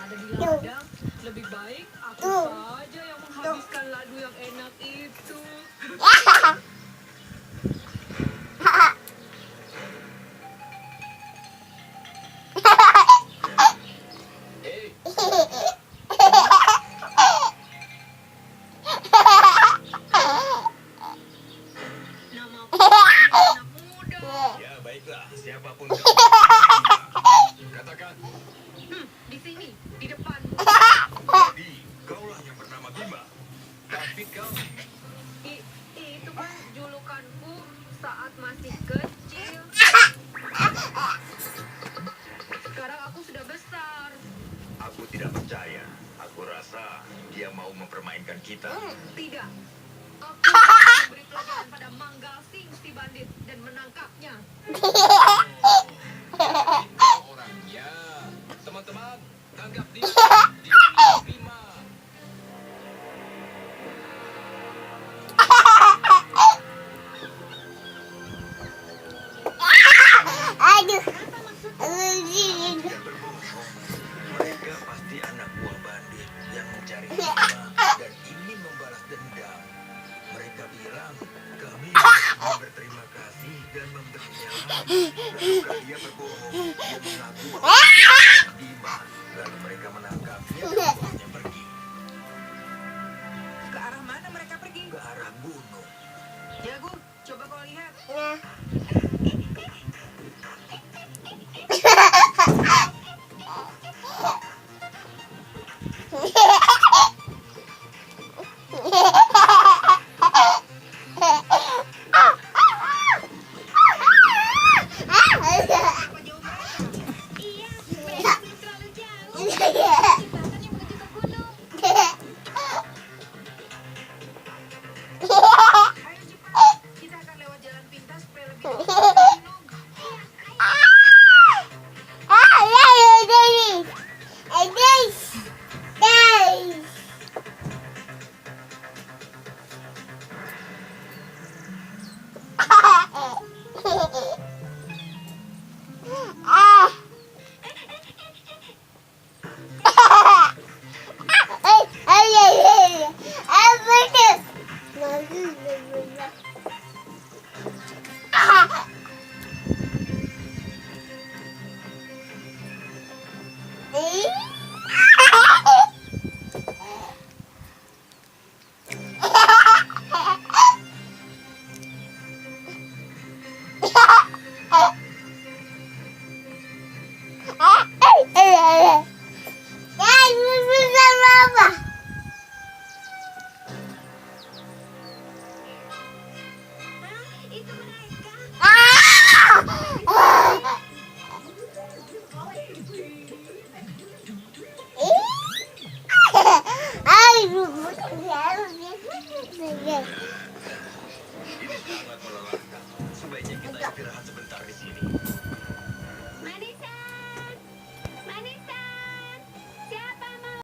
ada di ladang. Lebih baik aku saja yang menghabiskan ladu yang enak itu. Namaku anak muda. Ya baiklah, siapapun kau. Katakan, Di sini, di depanmu. jadi kaulah yang bernama Bima. Tapi kau, Itu kan julukanku saat masih kecil. Sekarang aku sudah besar. aku tidak percaya. Aku rasa dia mau mempermainkan kita. Tidak. Aku akan memberi pelajaran pada Manggasing si bandit dan menangkapnya. Kau orangnya. Teman-teman, tangkap dia. Dia Bima. Aduh. Jangan berbohong. Mereka pasti anak buah bandit yang mencari Bima dan ingin membalas dendam. Mereka bilang kami mau berterima kasih dan memberinya. Lalu dia berbohong. Dia mengaku bahwa Bima. Lalu mereka menangkapnya dan membawanya pergi Ke arah mana mereka pergi? ke arah gunung. Jago, coba kau lihat. Apa jauh mereka? Iya, mereka belum terlalu jauh. Jembatan yang menuju ke gunung. Ayo cepat, kita akan lewat jalan pintas supaya lebih dekat ke gunung. Itu mereka. Ini sangat melelahkan. Sebaiknya kita istirahat sebentar di sini.